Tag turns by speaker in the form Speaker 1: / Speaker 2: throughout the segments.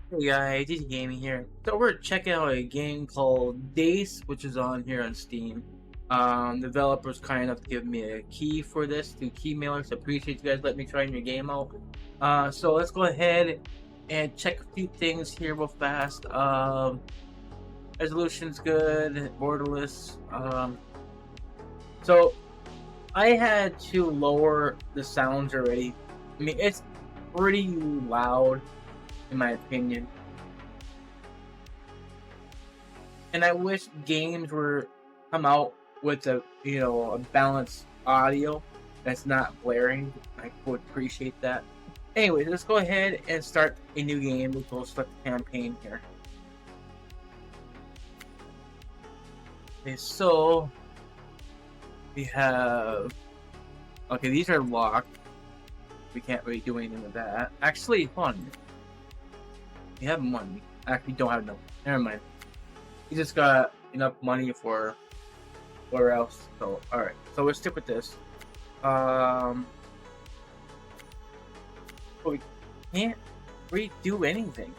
Speaker 1: Hey guys, DJ Gaming here. So we're checking out a game called Daice, which is on here on Steam. Developers kind enough to give me a key for this through key mailers. Appreciate you guys letting me try your game out. So let's go ahead and check a few things here real fast. Resolution's good, borderless. So I had to lower the sounds already. I mean, it's pretty loud in my opinion. And I wish games were come out with a balanced audio that's not blaring. I would appreciate that. Anyways, let's go ahead and start a new game. We'll select the campaign here. Okay, so we have these are locked. We can't really do anything with that. Actually, hold on. We have money. Actually, don't have enough. Never mind. We just got enough money for where else. So alright. So we'll stick with this. But we can't really do anything.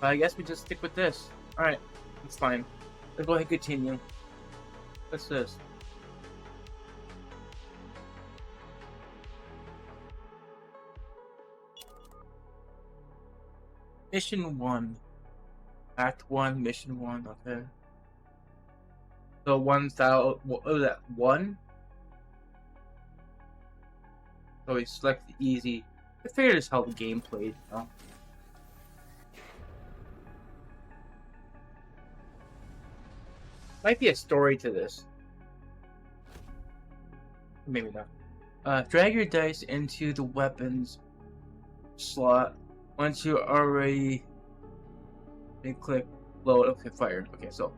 Speaker 1: I guess we just stick with this. Alright, that's fine. Let's go ahead and continue. What's this? Mission 1. Act 1, Mission 1, okay. So 1,000, what was that, 1? So we select the easy. I figured it's how the game played, you know? Might be a story to this. Maybe not. Drag your dice into the weapons slot. Once you already click load. Okay, fire. Okay, so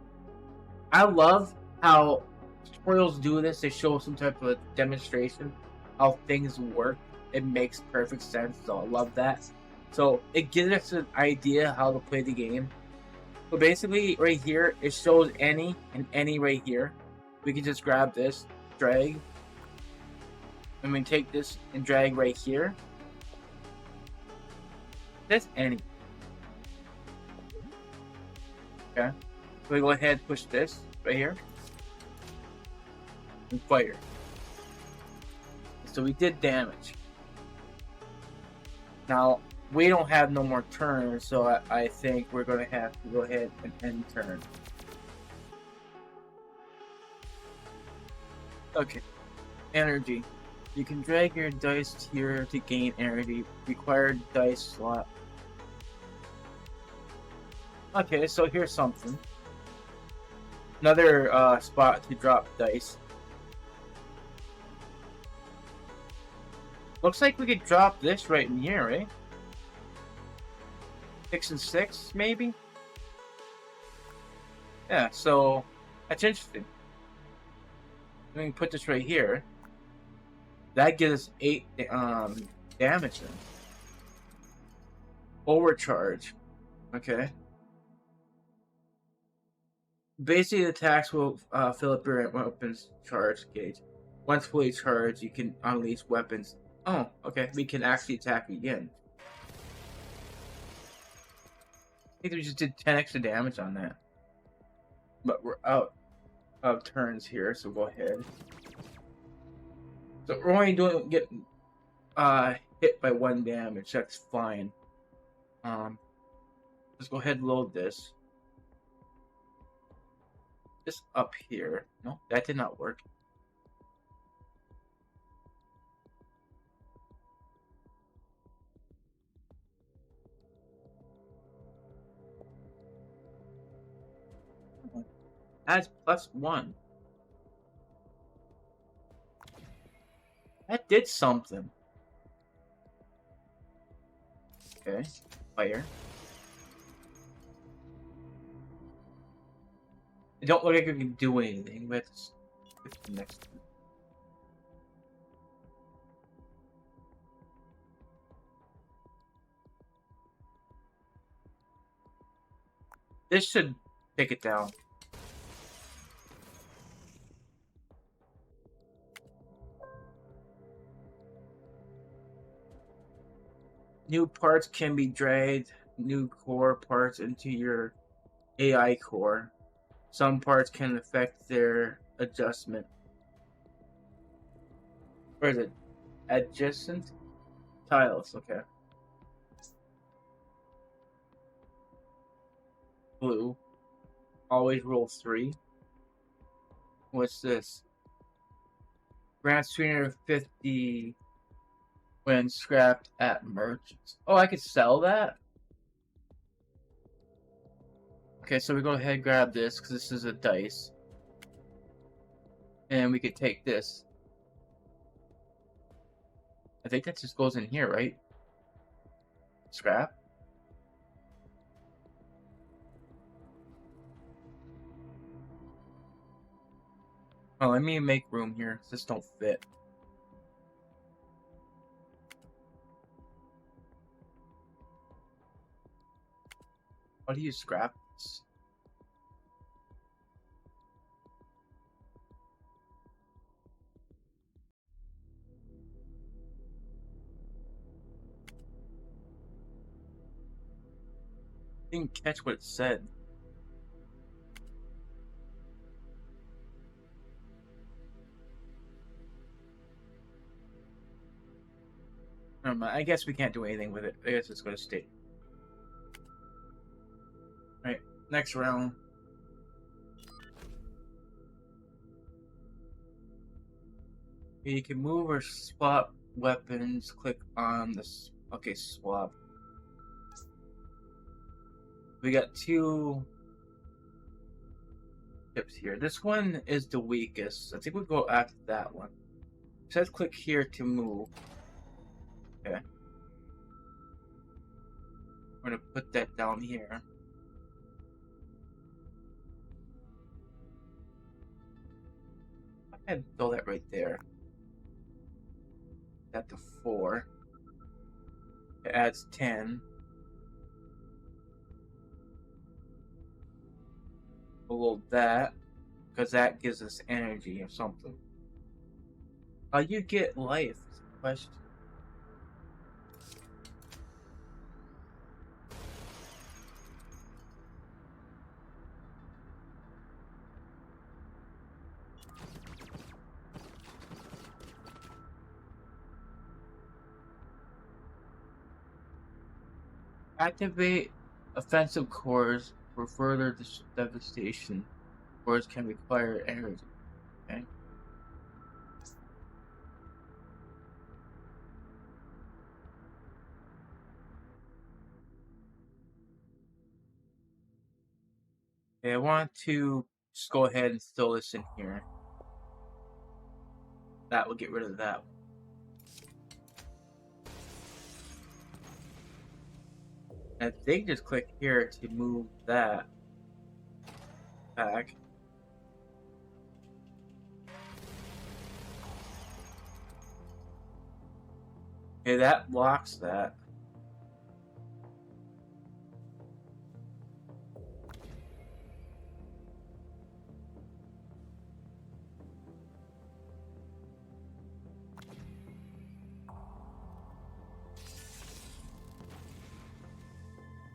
Speaker 1: I love how tutorials do this. They show some type of demonstration how things work. It makes perfect sense. So I love that. So it gives us an idea how to play the game. So basically, right here it shows any and any right here. We can just grab this, drag, and we take this and drag right here. That's any. Okay. So we go ahead and push this right here. And fire. So we did damage. Now, we don't have no more turns, so I think we're going to have to go ahead and end turn. Okay. Energy. You can drag your dice here to gain energy. Required dice slot. Okay, so here's something. Another spot to drop dice. Looks like we could drop this right in here, right? 6 and 6, maybe? Yeah, so that's interesting. We can put this right here. That gives us 8 damage then. Overcharge. Okay. Basically, the attacks will fill up your weapons charge gauge. Once fully charged, you can unleash weapons. Oh, okay. We can actually attack again. I think we just did 10 extra damage on that. But we're out of turns here, so go ahead. So we're only getting hit by 1 damage. That's fine. Let's go ahead and load this. Just up here. No, that did not work. Adds +1. That did something. Okay, fire. It don't look like we can do anything, but it's the next one. This should take it down. New parts can be dragged, new core parts into your AI core. Some parts can affect their adjustment. Where is it? Adjacent tiles, okay. Blue. Always roll 3. What's this? Grants 350 when scrapped at merchants. Oh, I could sell that? Okay, so we go ahead and grab this because this is a dice. And we could take this. I think that just goes in here, right? Scrap. Oh, let me make room here. This don't fit. How do you scrap this? Didn't catch what it said. Never mind. I guess we can't do anything with it. I guess it's gonna stay. Alright, next round. You can move or swap weapons. Click on this. Okay, swap. We got 2 tips here. This one is the weakest. I think we'll go after that one. It says click here to move. Okay. We're gonna put that down here. I'd throw that right there. That to 4. It adds 10. Below that, because that gives us energy or something. How you get life? Is the question. Activate offensive cores for further devastation. Cores can require energy. Okay. Okay, I want to just go ahead and throw this in here. That will get rid of that one. I think just click here to move that back. Okay, that blocks that.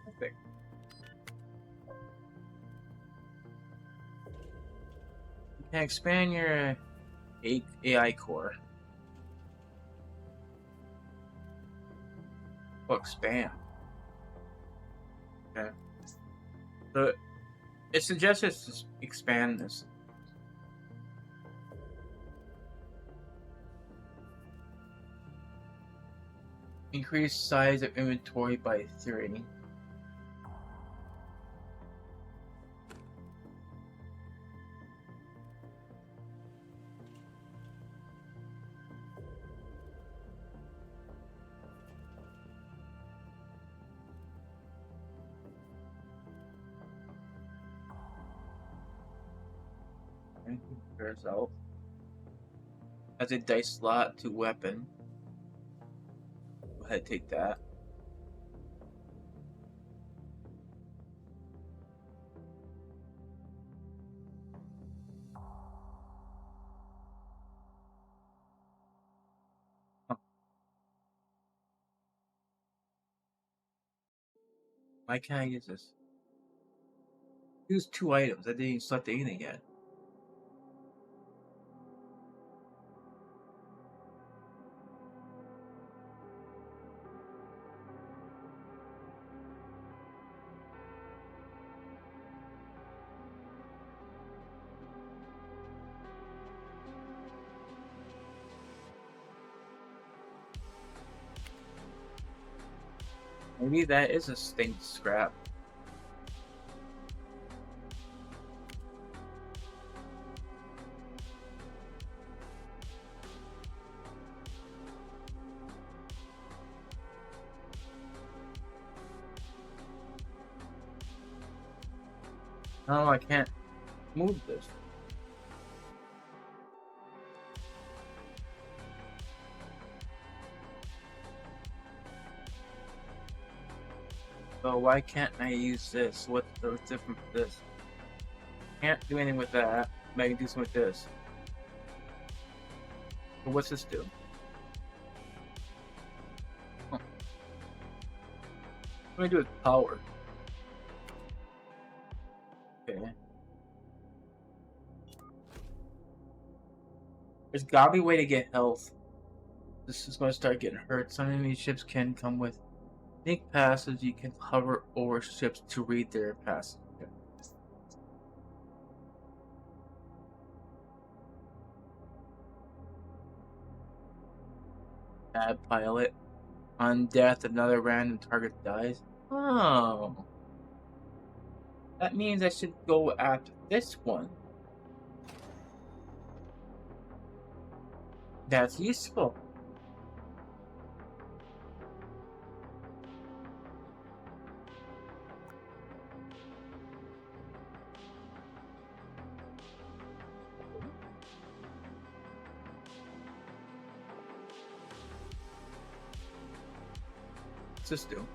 Speaker 1: Perfect. You can expand your AI core. Oh, expand. Okay. So it suggests us to expand this. Increase size of inventory by 3. Okay, compares out. As a dice slot to weapon. Go ahead, take that. Why can't I use this? Use 2 items. I didn't even select anything yet. Maybe that is a stink scrap. No, I can't move this. So why can't I use this? What's different with this? Can't do anything with that, but I can do something with this. So what's this do? Huh. What do I do with power? Okay. There's gotta be a way to get health. This is gonna start getting hurt. Some enemy ships can come with unique passes. You can hover over ships to read their passes. Okay. Add pilot. On death, another random target dies. Oh. That means I should go after this one. That's useful. What's this do?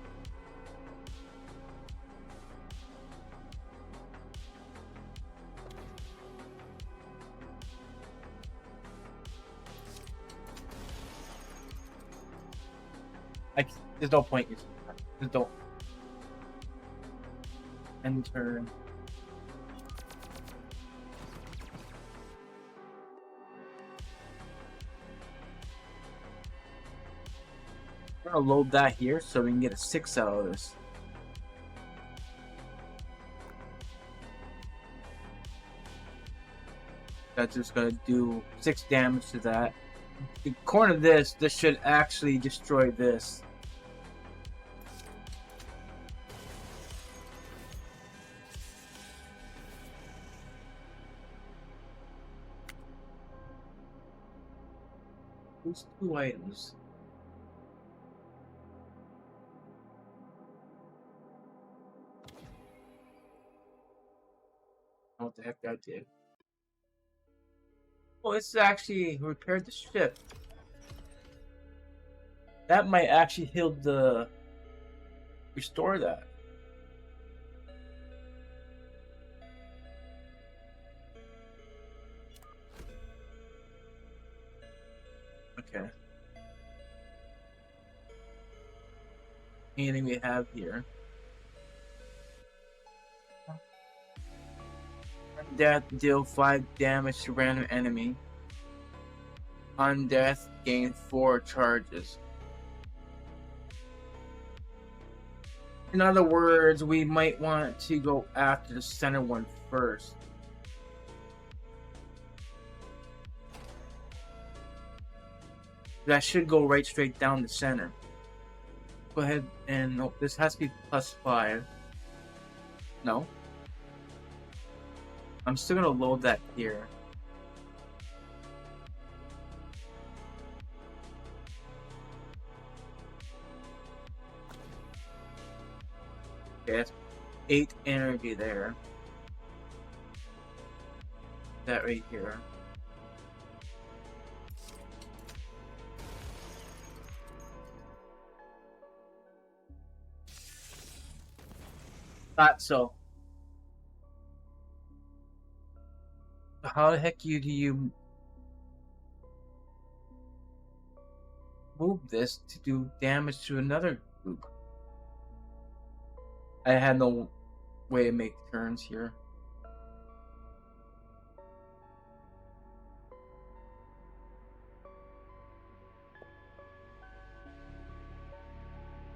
Speaker 1: There's no point using that. Just don't. Enter. I'm gonna load that here so we can get a 6 out of this. That's just gonna do 6 damage to that. According to this should actually destroy this. Those 2 items. What the heck that did? Oh, it's actually repaired the ship. That might actually heal the... restore that. Okay. Anything we have here. Death, deal 5 damage to random enemy. On death, gain 4 charges. In other words, we might want to go after the center one first. That should go right straight down the center. Go ahead and... nope, this has to be +5. No. I'm still gonna load that here. Okay, that's 8 energy there. That right here. Thought so. How the heck do you move this to do damage to another group? I had no way to make turns here.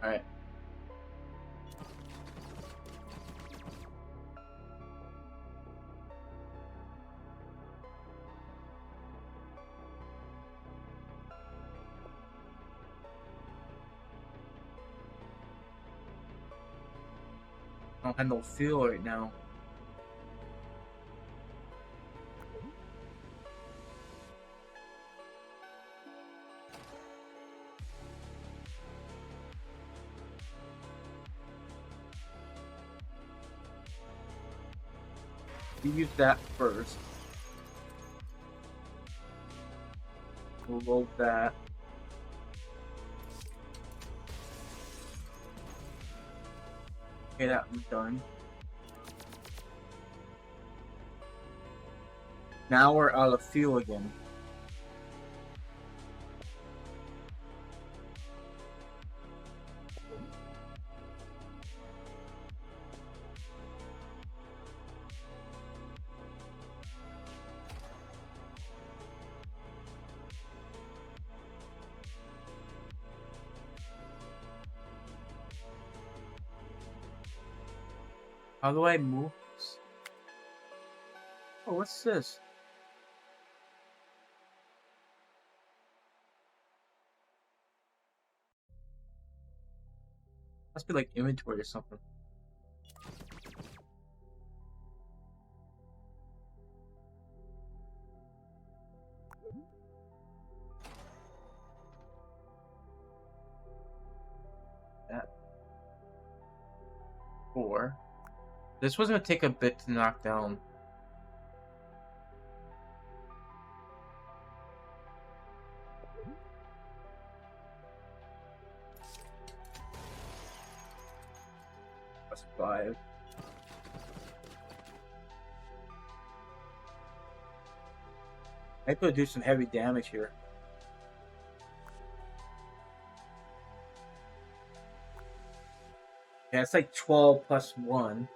Speaker 1: Alright. I don't have no fuel right now. You use that first. We'll load that. Okay, that one's done. Now we're out of fuel again. How do I move this? Oh, what's this? Must be like inventory or something. That. 4. This was gonna take a bit to knock down. That's 5. I could do some heavy damage here. Yeah, it's like 12 plus 1.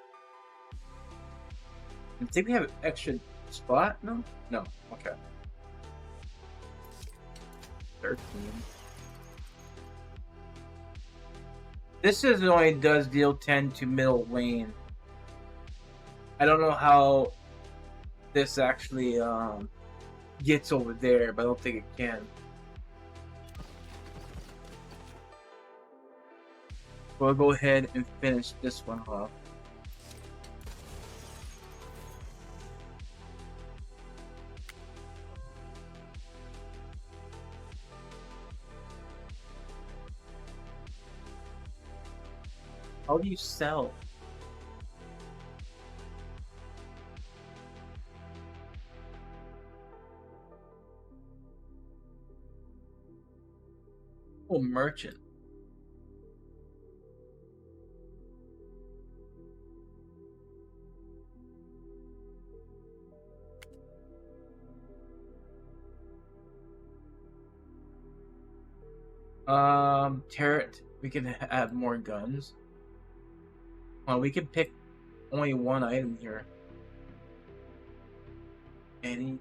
Speaker 1: I think we have an extra spot? No? No. Okay. 13. This is only does deal 10 to middle lane. I don't know how this actually gets over there, but I don't think it can. We'll go ahead and finish this one off. How do you sell? Oh, merchant. Turret. We can add more guns. We can pick only one item here. Any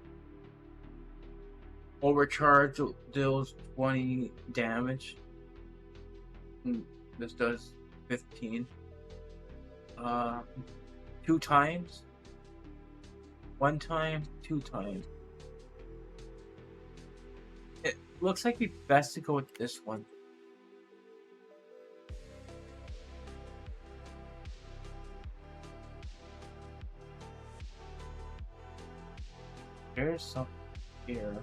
Speaker 1: overcharge deals 20 damage. This does 15. 2 times. 1 time, 2 times. It looks like it'd be best to go with this one. There's something here.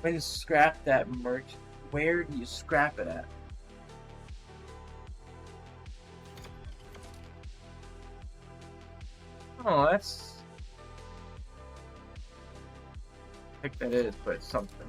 Speaker 1: When you scrap that merch, where do you scrap it at? Oh, that's... I think that is, but it's something.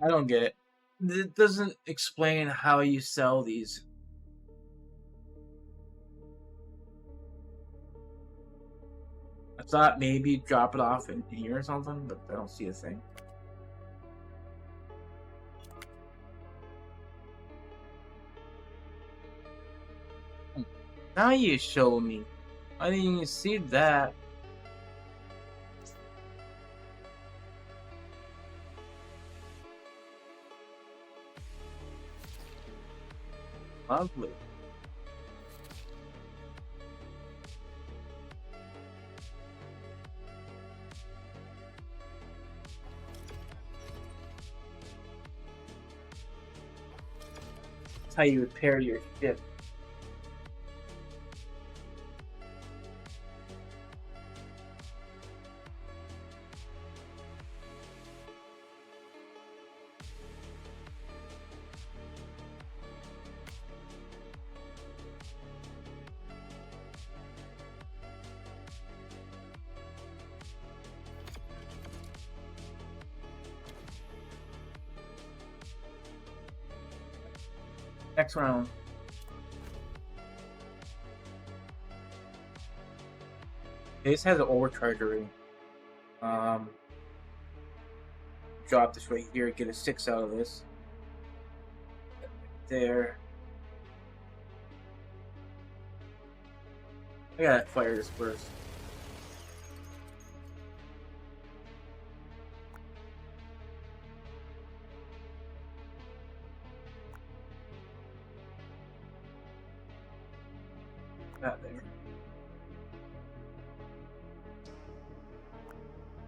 Speaker 1: I don't get it. It doesn't explain how you sell these. I thought maybe drop it off in here or something, but I don't see a thing. Now you show me. I didn't even see that. Lovely. That's how you repair your ship. Next round. This has an overcharge already. Drop this right here, get a 6 out of this. There. I gotta fire this first. That there.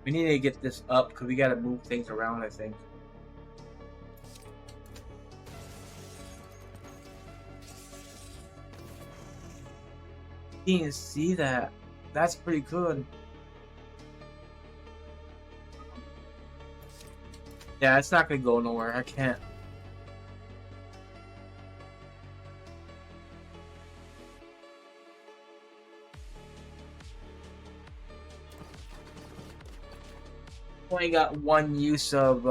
Speaker 1: We need to get this up because we gotta move things around, I think. You can see that. That's pretty good. Yeah, it's not gonna go nowhere. I can't. Only got one use of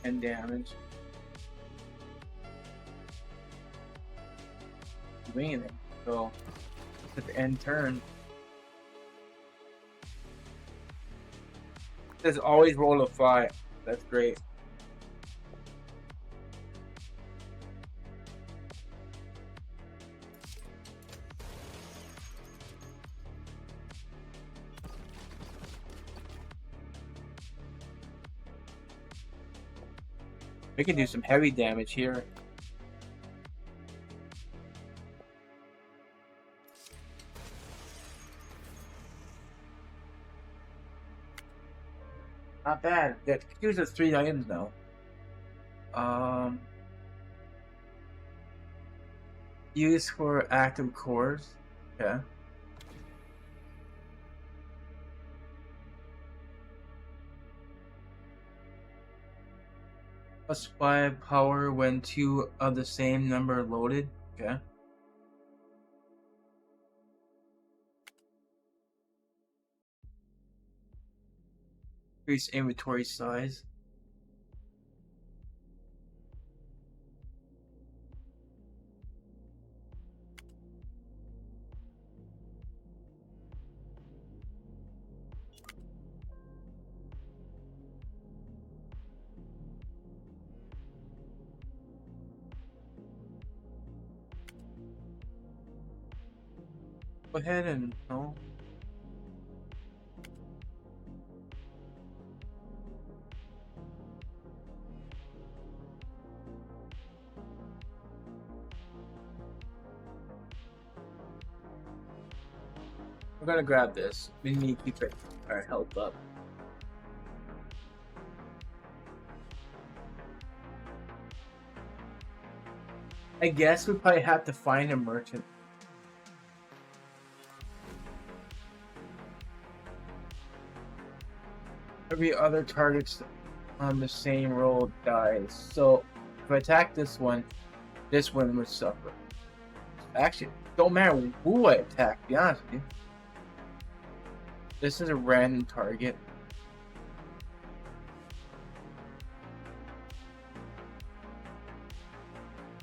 Speaker 1: and damage. Winging it. So at the end turn. There's always roll a 5. That's great. We can do some heavy damage here. Not bad. That gives us 3 items now. Use for active cores. Okay. Plus 5 power when 2 of the same number are loaded. Okay. Increase inventory size. Go ahead and no. We're gonna grab this. We need to keep our health up. I guess we probably have to find a merchant. Every other target's on the same roll dies. So if I attack this one, this one would suffer. Actually, don't matter who I attack, to be honest with you. This is a random target.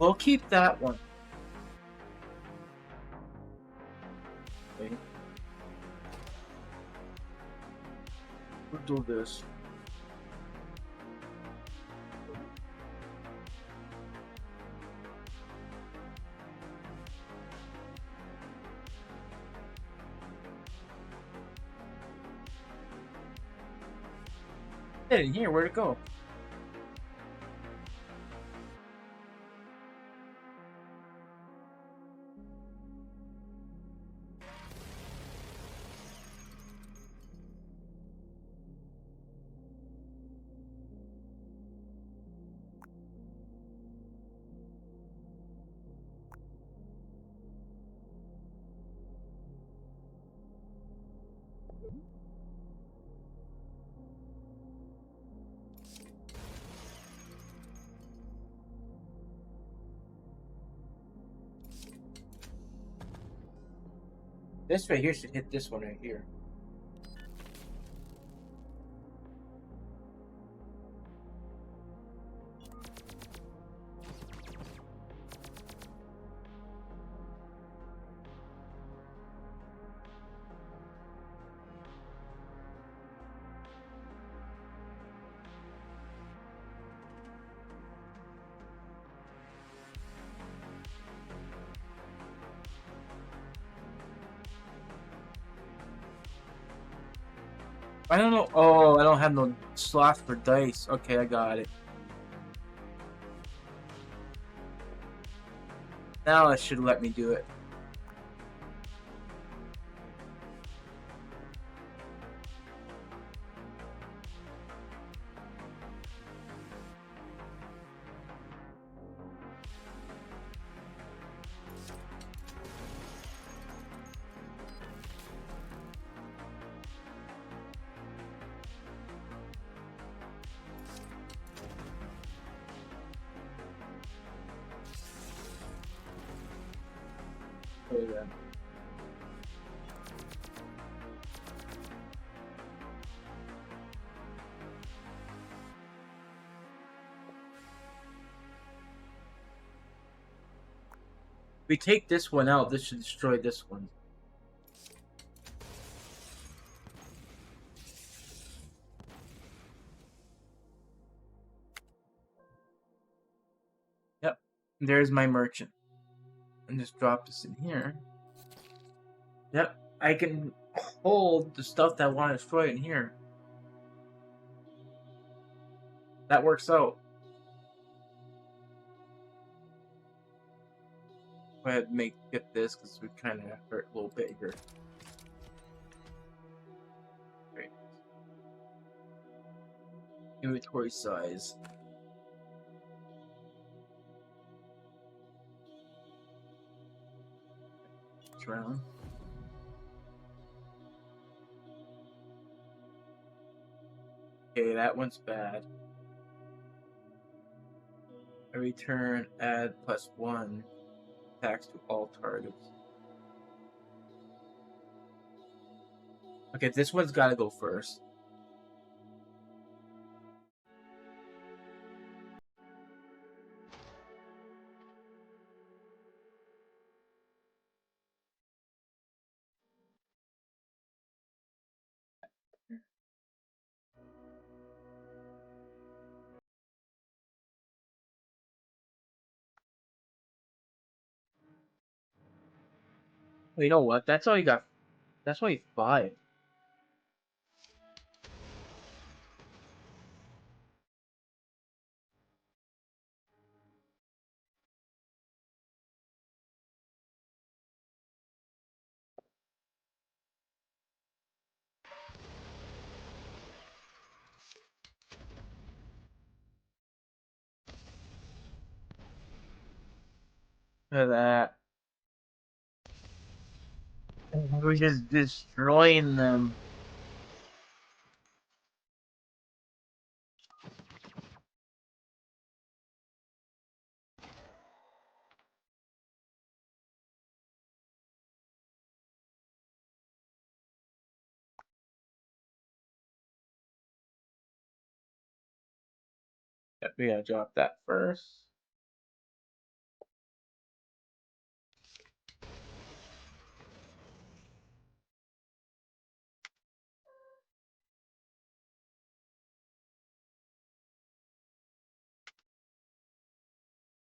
Speaker 1: We'll keep that one. Okay. We'll do this. Hey, in here, where'd it go? This right here should hit this one right here. I don't know. Oh, I don't have no slots for dice. Okay, I got it. Now it should let me do it. Okay, then. If we take this one out, this should destroy this one. Yep, there's my merchant. And just drop this in here. Yep, I can hold the stuff that I want to destroy in here. That works out. Go ahead and get this because we kind of hurt a little bit here. Great. Inventory size. Round. Okay, that one's bad. Every turn, add +1 attacks to all targets. Okay, this one's gotta go first. Well, you know what? That's all you got. That's only 5. Look at that. We're just destroying them. Yep, we gotta drop that first.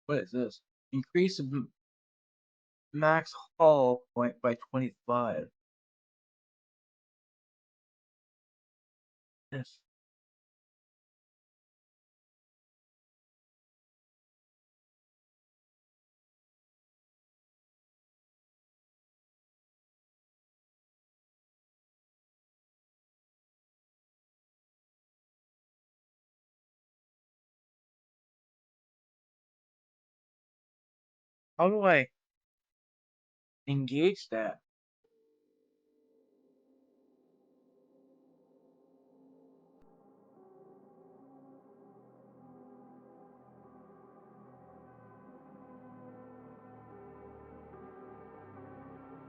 Speaker 1: What is this? Increase the max hull point by 25. Yes. How do I engage that?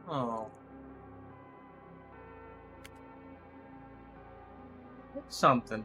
Speaker 1: Oh, it's something.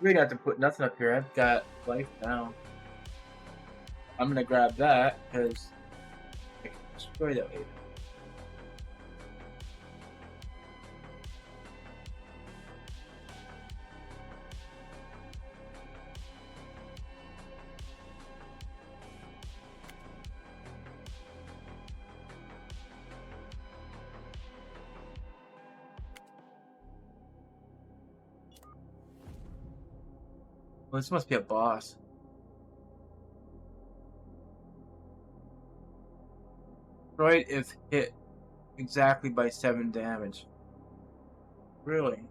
Speaker 1: We got to put nothing up here. I've got life down. I'm gonna grab that because I can destroy that later. Well, this must be a boss. Destroyed if hit exactly by 7 damage. Really?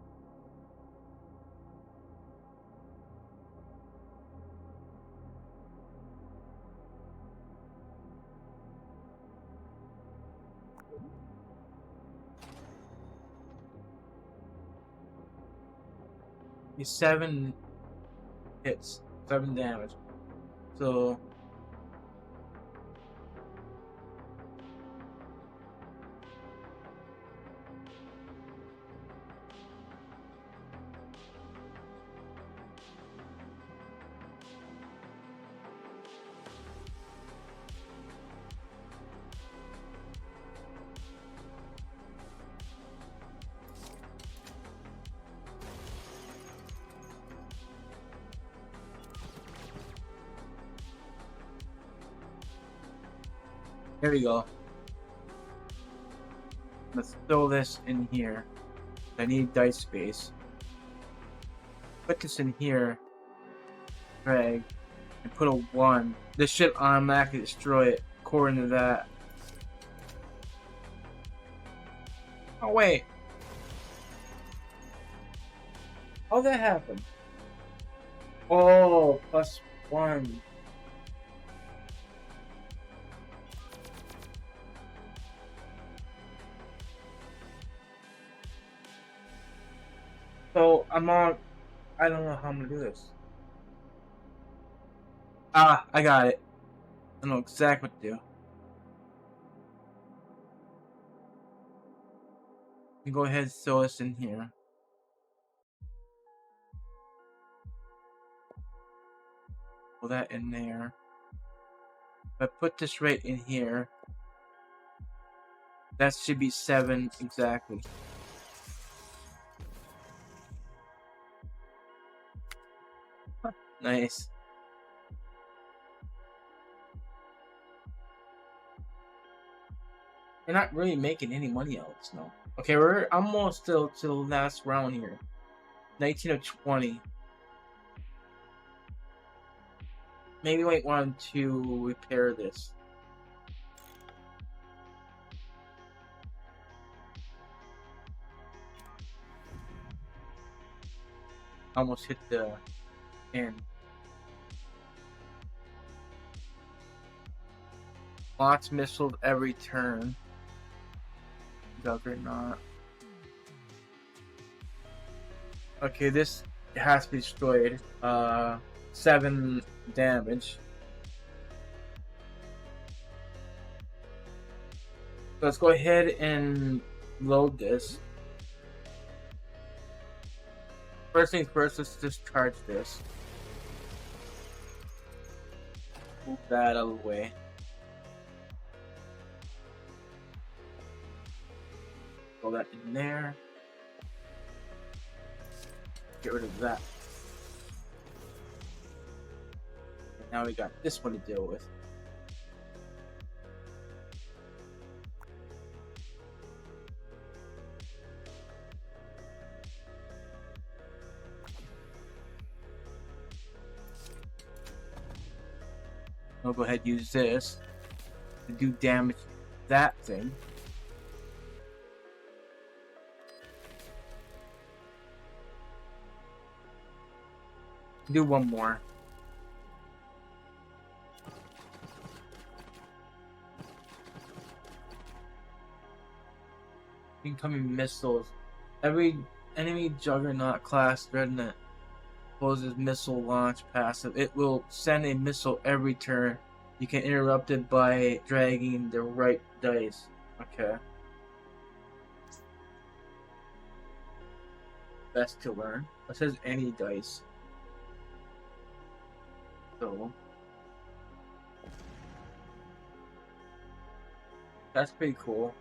Speaker 1: He's 7 hits, 7 damage. So here we go. Let's throw this in here. I need dice space. Put this in here. Drag. And put a 1. This should automatically destroy it according to that. Oh wait. How'd that happen? Oh, +1. So I'm on. I don't know how I'm gonna do this. Ah, I got it. I know exactly what to do. You go ahead and throw this in here. Put that in there. If I put this right in here, that should be 7 exactly. Nice. We're not really making any money out of this now. Okay, we're almost still to the last round here. 19 of 20. Maybe we might want to repair this. Almost hit the And launch missiles every turn. Juggernaut. Okay, this has to be destroyed. 7 damage. So let's go ahead and load this. First things first, let's discharge this. Move that out of the way. Throw that in there. Get rid of that. And now we got this one to deal with. I'll go ahead and use this to do damage to that thing. Do one more. Incoming missiles. Every enemy Juggernaut class Dreadnought poses missile launch passive. It will send a missile every turn. You can interrupt it by dragging the right dice. Okay. Best to learn. It says any dice. So that's pretty cool.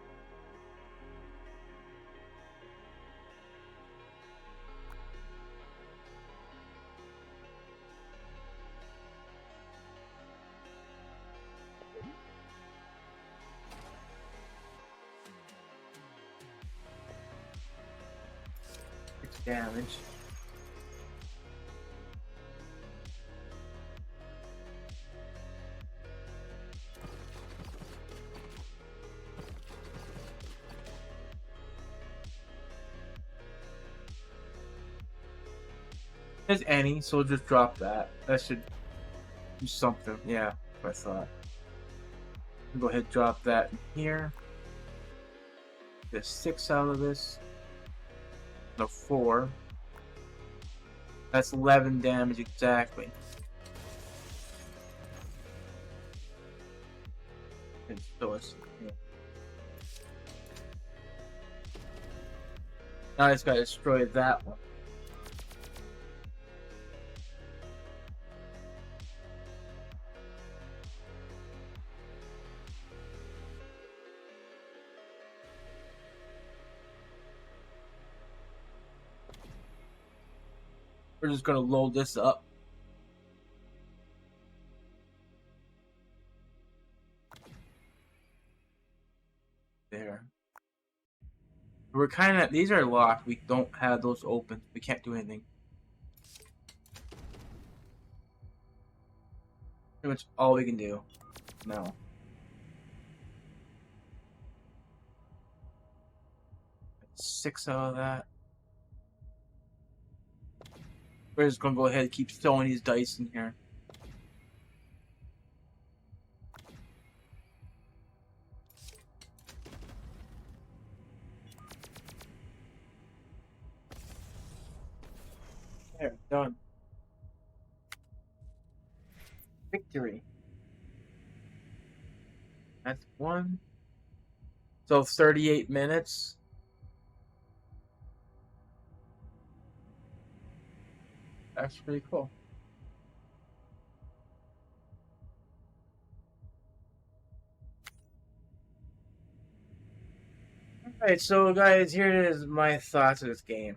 Speaker 1: It's damage. There's any, so just drop that. That should do something. Yeah, I thought. Go ahead and drop that in here. Get 6 out of this. No, 4. That's 11 damage exactly. And so it's, yeah. Now I just gotta destroy that one. We're just gonna load this up. There. We're kind of, these are locked. We don't have those open. We can't do anything. Pretty much all we can do. No. That's 6 out of that. We're just gonna go ahead and keep throwing these dice in here. There, done. Victory. That's 1. So 38 minutes. That's pretty cool. Alright, so guys, here is my thoughts of this game.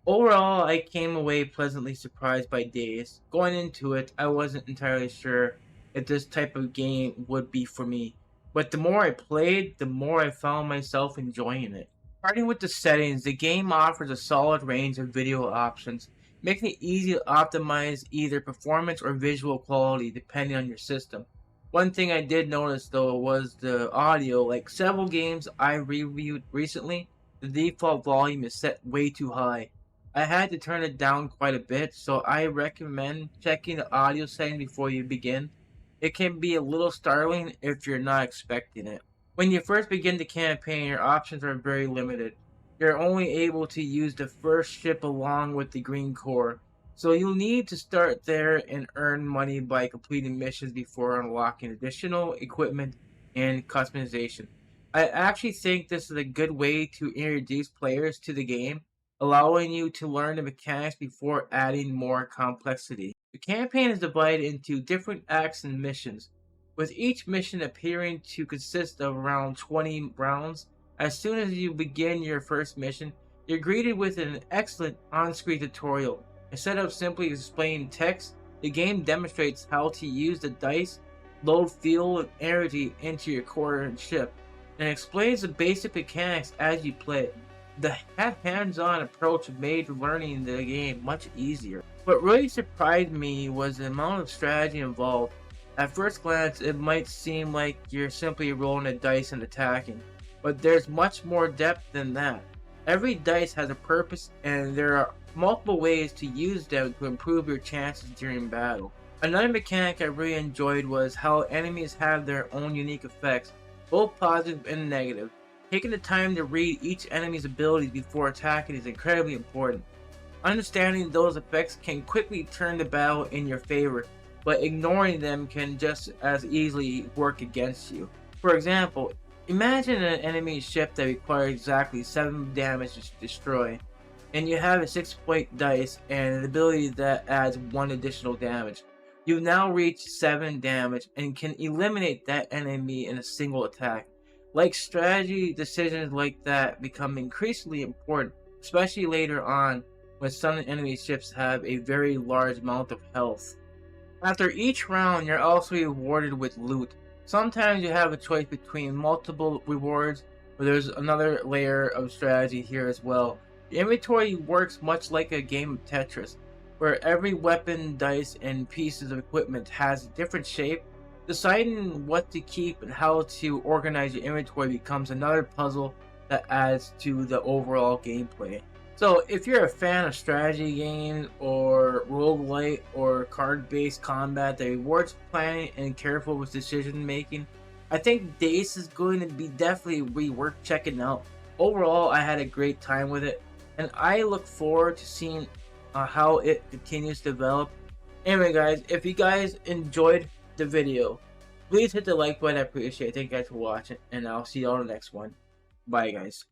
Speaker 1: Overall, I came away pleasantly surprised by Daice. Going into it, I wasn't entirely sure if this type of game would be for me. But the more I played, the more I found myself enjoying it. Starting with the settings, the game offers a solid range of video options, making it easy to optimize either performance or visual quality depending on your system. One thing I did notice though was the audio. Like several games I reviewed recently, the default volume is set way too high. I had to turn it down quite a bit, so I recommend checking the audio setting before you begin. It can be a little startling if you're not expecting it. When you first begin the campaign, your options are very limited. You're only able to use the first ship along with the green core, so you'll need to start there and earn money by completing missions before unlocking additional equipment and customization. I actually think this is a good way to introduce players to the game, allowing you to learn the mechanics before adding more complexity. The campaign is divided into different acts and missions, with each mission appearing to consist of around 20 rounds. As soon as you begin your first mission, you're greeted with an excellent on-screen tutorial. Instead of simply displaying text, the game demonstrates how to use the dice, load fuel and energy into your core and ship, and explains the basic mechanics as you play. The hands-on approach made learning the game much easier. What really surprised me was the amount of strategy involved. At first glance, it might seem like you're simply rolling a dice and attacking, but there's much more depth than that. Every dice has a purpose, and there are multiple ways to use them to improve your chances during battle. Another mechanic I really enjoyed was how enemies have their own unique effects, both positive and negative. Taking the time to read each enemy's abilities before attacking is incredibly important. Understanding those effects can quickly turn the battle in your favor, but ignoring them can just as easily work against you. For example, imagine an enemy ship that requires exactly 7 damage to destroy, and you have a 6-point dice and an ability that adds 1 additional damage. You've now reached 7 damage and can eliminate that enemy in a single attack. Like strategy decisions like that become increasingly important, especially later on when some enemy ships have a very large amount of health. After each round, you're also rewarded with loot. Sometimes you have a choice between multiple rewards, but there's another layer of strategy here as well. The inventory works much like a game of Tetris, where every weapon, dice, and pieces of equipment has a different shape. Deciding what to keep and how to organize your inventory becomes another puzzle that adds to the overall gameplay. So if you're a fan of strategy games or roguelite or card-based combat that rewards planning and careful with decision making, I think Daice is going to be definitely worth checking out. Overall, I had a great time with it, and I look forward to seeing how it continues to develop. Anyway guys, if you guys enjoyed the video, please hit the like button. I appreciate it. Thank you guys for watching, and I'll see you all in the next one. Bye guys.